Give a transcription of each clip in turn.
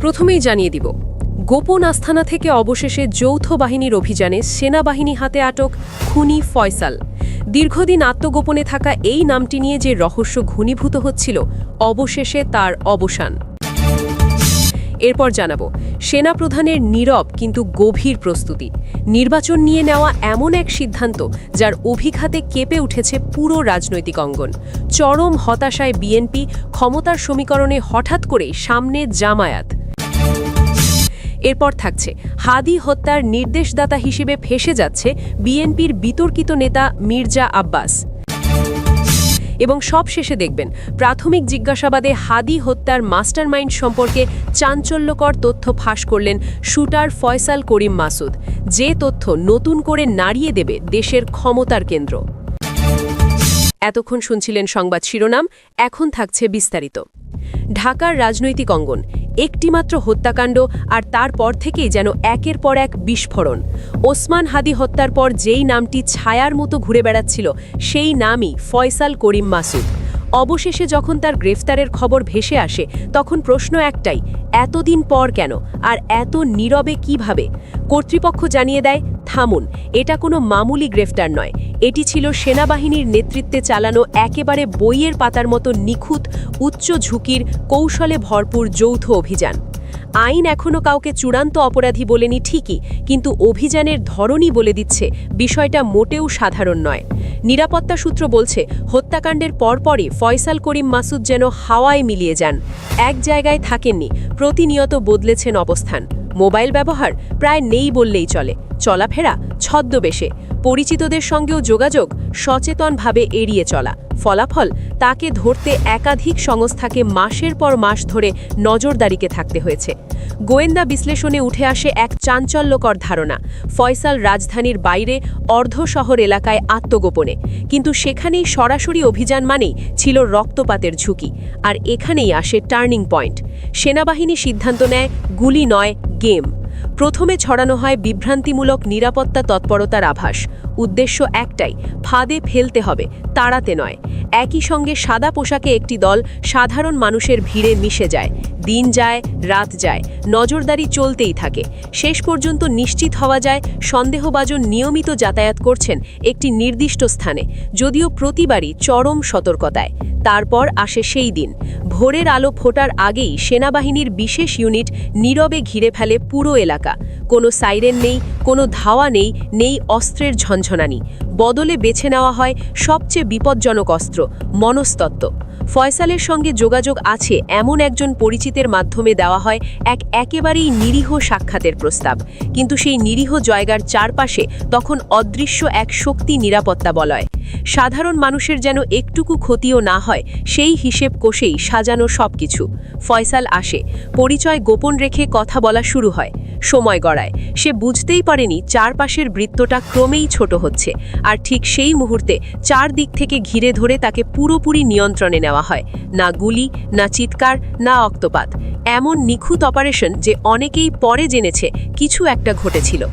প্রথমেই জানিয়ে দিব, গোপন আস্থানা থেকে অবশেষে যৌথ বাহিনীর অভিযানে সেনাবাহিনী হাতে আটক খুনি ফয়সাল। দীর্ঘদিন আত্মগোপনে থাকা এই নামটি নিয়ে যে রহস্য ঘনীভূত হচ্ছিল, অবশেষে তার অবসান। এরপর জানাবো সেনাপ্রধানের নীরব কিন্তু গভীর প্রস্তুতি, নির্বাচন নিয়ে নেওয়া এমন এক সিদ্ধান্ত যার অভিঘাতে কেঁপে উঠেছে পুরো রাজনৈতিক অঙ্গন। চরম হতাশায় বিএনপি, ক্ষমতার সমীকরণে হঠাৎ করেই সামনে জামায়াত। এরপর থাকছে হাদি হত্যার নির্দেশদাতা হিসেবে ফেঁসে যাচ্ছে বিএনপির বিতর্কিত নেতা মির্জা আব্বাস। এবং সবশেষে দেখবেন প্রাথমিক জিজ্ঞাসাবাদে হাদি হত্যার মাস্টারমাইন্ড সম্পর্কে চাঞ্চল্যকর তথ্য ফাঁস করলেন শুটার ফয়সাল করিম মাসুদ, যে তথ্য নতুন করে নাড়িয়ে দেবে দেশের ক্ষমতার কেন্দ্র। এতক্ষণ শুনছিলেন সংবাদ শিরোনাম, এখন থাকছে বিস্তারিত। ঢাকার রাজনৈতিক অঙ্গন, একটিমাত্র হত্যাকাণ্ড আর তারপর থেকেই যেন একের পর এক বিস্ফোরণ। ওসমান হাদি হত্যার পর যেই নামটি ছায়ার মতো ঘুরে বেড়াচ্ছিল, সেই নামই ফয়সাল করিম মাসুদ। অবশেষে যখন তার গ্রেফতারের খবর ভেসে আসে, তখন প্রশ্ন একটাই, এতদিন পর কেন, আর এত নীরবে কিভাবে? কর্তৃপক্ষ জানিয়ে দেয়, থামুন, এটা কোনো মামুলি গ্রেফতার নয়, এটি ছিল সেনাবাহিনীর নেতৃত্বে চালানো একেবারে বইয়ের পাতার মতো নিখুঁত, উচ্চ ঝুঁকির, কৌশলে ভরপুর যৌথ অভিযান। আইন এখনও কাউকে চূড়ান্ত অপরাধী বলেনি ঠিকই, কিন্তু অভিযানের ধরনই বলে দিচ্ছে বিষয়টা মোটেও সাধারণ নয়। নিরাপত্তা সূত্র বলছে, হত্যাকাণ্ডের পরপরই ফয়সাল করিম মাসুদ যেন হাওয়ায় মিলিয়ে যান। এক জায়গায় থাকেননি, প্রতিনিয়ত বদলেছেন অবস্থান। মোবাইল ব্যবহার প্রায় নেই বললেই চলে, চলাফেরা ছদ্মবেশে, পরিচিতদের সঙ্গেও যোগাযোগ সচেতনভাবে এড়িয়ে চলা। ফলাফল, তাকে ধরতে একাধিক সংস্থাকে মাসের পর মাস ধরে নজরদারিতে থাকতে হয়েছে। গোয়েন্দা বিশ্লেষণে উঠে আসে এক চাঞ্চল্যকর ধারণা, ফয়সাল রাজধানীর বাইরে অর্ধ শহর এলাকায় আত্মগোপনে, কিন্তু সেখানেই সরাসরি অভিযান মানেই ছিল রক্তপাতের ঝুঁকি। আর এখানেই আসে টার্নিং পয়েন্ট। সেনাবাহিনী সিদ্ধান্ত নেয়, গুলি নয়, গেম। প্রথমে ছড়ানো হয় বিভ্রান্তিমূলক নিরাপত্তা তৎপরতার আভাস। উদ্দেশ্য একটাই, ফাঁদে ফেলতে হবে, তাড়াতে নয়। একই সঙ্গে সাদা পোশাকে একটি দল সাধারণ মানুষের ভিড়ে মিশে যায়। দিন যায়, রাত যায়, নজরদারি চলতেই থাকে। শেষ পর্যন্ত নিশ্চিত হওয়া যায় সন্দেহভাজন নিয়মিত যাতায়াত করছেন একটি নির্দিষ্ট স্থানে, যদিও প্রতিবারই চরম সতর্কতায়। তারপর আসে সেই দিন, ভোরের আলো ফোটার আগেই সেনাবাহিনীর বিশেষ ইউনিট নীরবে ঘিরে ফেলে পুরো এলাকা। কোনো সাইরেন নেই, কোনো ধাওয়া নেই, নেই অস্ত্রের ঝনঝনানি। বদলে বেছে নেওয়া হয় সবচেয়ে বিপজ্জনক অস্ত্র, মনস্তত্ত্ব। ফয়সালের সঙ্গে যোগাযোগ আছে এমন একজন পরিচিতের মাধ্যমে দেওয়া হয় একেবারেই নিরীহ সাক্ষাতের প্রস্তাব, কিন্তু সেই নিরীহ জায়গার চারপাশে তখন অদৃশ্য এক শক্তি নিরাপত্তা বলয়। সাধারণ মানুষের যেন একটুকু ক্ষতিও না হয়, সেই হিসেব কষেই সাজানো সবকিছু। ফয়সাল আসে, পরিচয় গোপন রেখে কথা বলা শুরু হয়। সময় গড়ায়, সে বুঝতেই পারেনি চারপাশের বৃত্তটা ক্রমেই ছোট হচ্ছে, আর ঠিক সেই মুহূর্তে চারদিক থেকে ঘিরে ধরে তাকে পুরোপুরি নিয়ন্ত্রণে নেওয়া হয়। না গুলি, না চিৎকার, না অক্তপাত। এমন নিখুঁত অপারেশন যে অনেকেই পরে জেনেছে কিছু একটা ঘটেছিল।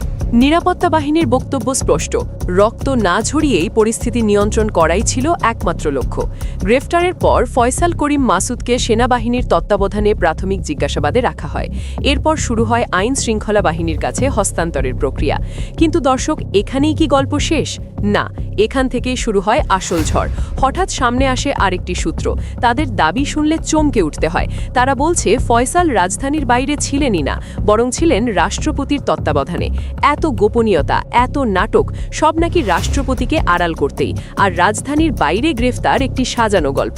নিরাপত্তা বাহিনীর বক্তব্য স্পষ্ট, রক্ত না ঝরিয়েই পরিস্থিতি নিয়ন্ত্রণ করাই ছিল একমাত্র লক্ষ্য। গ্রেফতারের পর ফয়সাল করিম মাসুদকে সেনাবাহিনীর তত্ত্বাবধানে প্রাথমিক জিজ্ঞাসাবাদে রাখা হয়। এরপর শুরু হয় আইন শৃঙ্খলা বাহিনীর কাছে হস্তান্তরের প্রক্রিয়া। কিন্তু দর্শক, এখানেই কি গল্প শেষ? না, এখান থেকেই শুরু হয় আসল ঝড়। হঠাৎ সামনে আসে আরেকটি সূত্র, তাদের দাবি শুনলে চমকে উঠতে হয়। তারা বলছে ফয়সাল রাজধানীর বাইরে ছিলেনই না, বরং ছিলেন রাষ্ট্রপতির তত্ত্বাবধানে। এত গোপনীয়তা, এত নাটক, সব নাকি রাষ্ট্রপতিকে আড়াল করতেই। আর রাজধানীর বাইরে গ্রেফতার একটি সাজানো গল্প।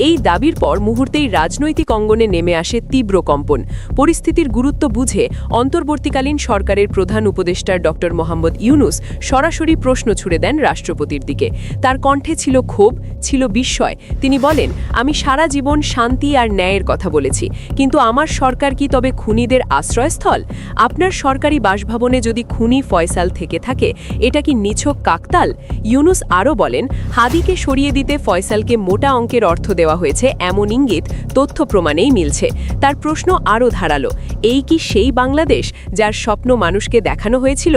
এই দাবির পর মুহূর্তেই রাজনৈতিক অঙ্গনে নেমে আসে তীব্র কম্পন। পরিস্থিতির গুরুত্ব বুঝে অন্তর্বর্তীকালীন সরকারের প্রধান উপদেষ্টা ডক্টর মোহাম্মদ ইউনুস সরাসরি প্রশ্ন ছুড়ে দেন রাষ্ট্রপতির দিকে। তার কণ্ঠে ছিল ক্ষোভ, ছিল বিস্ময়। তিনি বলেন, আমি সারা জীবন শান্তি আর ন্যায়ের কথা বলেছি, কিন্তু আমার সরকার কি তবে খুনিদের আশ্রয়স্থল? আপনার সরকারি বাসভবনে যদি খুনি ফয়সাল থেকে থাকে, এটা কি নিছক কাকতাল? ইউনুস আরও বলেন, হাদিকে সরিয়ে দিতে ফয়সালকে মোটা অঙ্কের অর্থ দেওয়া হয়েছে এমন ইঙ্গিত তথ্য প্রমাণেই মিলছে। তার প্রশ্ন আরও ধারালো, এই কি সেই বাংলাদেশ যার স্বপ্ন মানুষকে দেখানো হয়েছিল?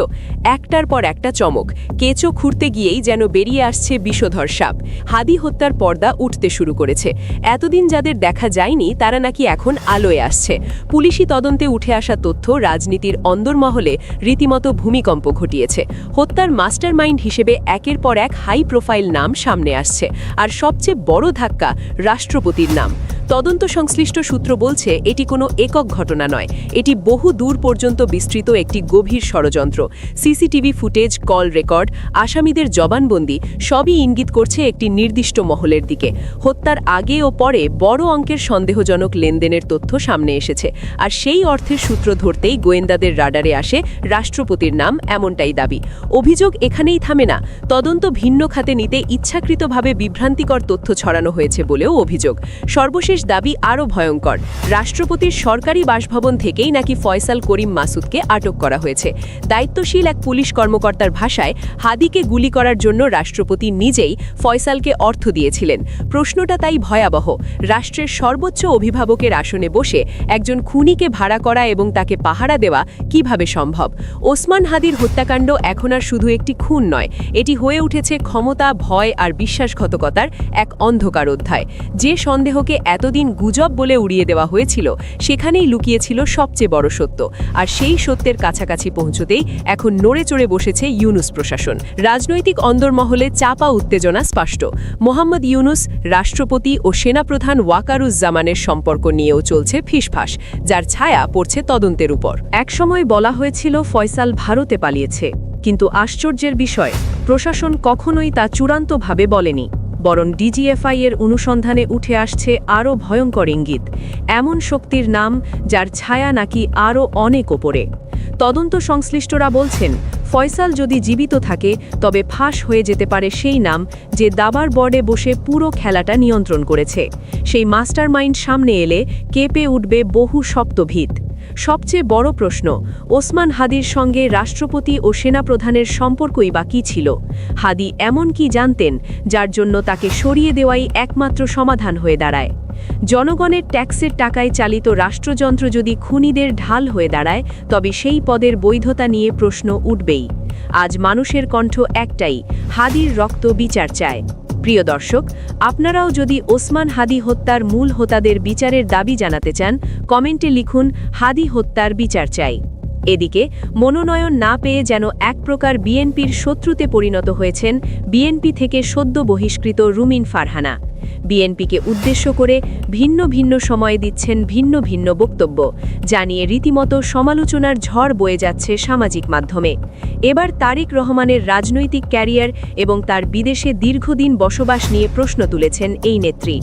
একটার পর একটা চমক। কেঁচো খুঁড়তে খুলতে গিয়েই যেন বেরিয়ে আসছে বিষধর সাপ। হাদি হত্যার পর্দা উঠতে শুরু করেছে। এতদিন যাদের দেখা যায়নি তারা নাকি এখন আলোয় আসছে। পুলিশি তদন্তে উঠে আসা তথ্য রাজনীতির অন্দরমহলে রীতিমতো ভূমিকম্প ঘটিয়েছে। হত্যার মাস্টারমাইন্ড হিসেবে একের পর এক হাই প্রোফাইল নাম সামনে আসছে, আর সবচেয়ে বড় ধাক্কা রাষ্ট্রপতির নাম। তদন্ত সংশ্লিষ্ট সূত্র বলছে এটি কোনো একক ঘটনা নয়, এটি বহু দূর পর্যন্ত বিস্তৃত একটি গভীর ষড়যন্ত্র। সিসিটিভি ফুটেজ, কল রেকর্ড, আসামিদের জবানবন্দি সবই ইঙ্গিত করছে একটি নির্দিষ্ট মহলের দিকে। হত্যার আগে ও পরে বড় অঙ্কের সন্দেহজনক লেনদেনের তথ্য সামনে এসেছে, আর সেই অর্থের সূত্র ধরতেই গোয়েন্দাদের রাডারে আসে রাষ্ট্রপতির নাম, এমনটাই দাবি। অভিযোগ এখানেই থামে না, তদন্ত ভিন্ন খাতে নিতে ইচ্ছাকৃতভাবে বিভ্রান্তিকর তথ্য ছড়ানো হয়েছে বলেও অভিযোগ। সর্বশেষ দাবি আরও ভয়ঙ্কর। রাষ্ট্রপতির সরকারি বাসভবন থেকেই নাকি ফয়সাল করিম মাসুদকে আটক করা হয়েছে। দায়িত্বশীল এক পুলিশ কর্মকর্তার ভাষায়, হাদিকে গুলি করার জন্য রাষ্ট্রপতি নিজেই ফয়সালকে অর্থ দিয়েছিলেন। প্রশ্নটা তাই ভয়াবহ, রাষ্ট্রের সর্বোচ্চ অভিভাবকের আসনে বসে একজন খুনিকে ভাড়া করা এবং তাকে পাহারা দেওয়া কিভাবে সম্ভব? ওসমান হাদির হত্যাকাণ্ড এখন আর শুধু একটি খুন নয়, এটি হয়ে উঠেছে ক্ষমতা, ভয় আর বিশ্বাসঘাতকতার এক অন্ধকার অধ্যায়। যে সন্দেহকে এতদিন গুজব বলে উড়িয়ে দেওয়া হয়েছিল, সেখানেই লুকিয়েছিল সবচেয়ে বড় সত্য। আর সেই সত্যের কাছাকাছি পৌঁছতেই এখন নড়ে চড়ে বসেছে ইউনুস প্রশাসন। রাজনৈতিক অন্দরমহলে চাপা উত্তেজনা স্পষ্ট। মোহাম্মদ ইউনুস, রাষ্ট্রপতি ও সেনাপ্রধান ওয়াকারুজ্জামানের সম্পর্ক নিয়েও চলছে ফিসফাস, যার ছায়া পড়ছে তদন্তের উপর। একসময় বলা হয়েছিল ফয়সাল ভারতে পালিয়েছে, কিন্তু আশ্চর্যের বিষয়, প্রশাসন কখনোই তা চূড়ান্তভাবে বলেনি। বরং ডিজিএফআই এর অনুসন্ধানে উঠে আসছে আরও ভয়ঙ্কর ইঙ্গিত, এমন শক্তির নাম যার ছায়া নাকি আরও অনেক ওপরে। তদন্ত সংশ্লিষ্টরা বলছেন, ফয়সাল যদি জীবিত থাকে তবে ফাঁস হয়ে যেতে পারে সেই নাম যে দাবার বোর্ডে বসে পুরো খেলাটা নিয়ন্ত্রণ করেছে। সেই মাস্টারমাইন্ড সামনে এলে কেঁপে উঠবে বহু সপ্তভিত। সবচেয়ে বড় প্রশ্ন, ওসমান হাদির সঙ্গে রাষ্ট্রপতি ও সেনাপ্রধানের সম্পর্কই বা কী ছিল? হাদি এমন কি জানতেন যার জন্য তাকে সরিয়ে দেওয়াই একমাত্র সমাধান হয়ে দাঁড়ায়? জনগণের ট্যাক্সের টাকায় চালিত রাষ্ট্রযন্ত্র যদি খুনিদের ঢাল হয়ে দাঁড়ায়, তবে সেই পদের বৈধতা নিয়ে প্রশ্ন উঠবেই। আজ মানুষের কণ্ঠ একটাই, হাদির রক্ত বিচার চায়। প্রিয় দর্শক, আপনারাও যদি ওসমান হাদি হত্যার মূল হোতাদের বিচারের দাবি জানাতে চান, কমেন্টে লিখুন হাদি হত্যার বিচার চাই। এদিকে মনোনয়ন না পেয়ে যেন এক প্রকার বিএনপির শত্রুতে পরিণত হয়েছেন বিএনপি থেকে সদ্য বহিষ্কৃত রুমিন ফারহানা। বিএনপিকে উদ্দেশ্য করে ভিন্ন ভিন্ন সময়ে দিচ্ছেন ভিন্ন ভিন্ন বক্তব্য, জানিয়ে রীতিমতো সমালোচনার ঝড় বয়ে যাচ্ছে সামাজিক মাধ্যমে। এবার তারেক রহমানের রাজনৈতিক ক্যারিয়ার এবং তার বিদেশে দীর্ঘদিন বসবাস নিয়ে প্রশ্ন তুলেছেন এই নেত্রী।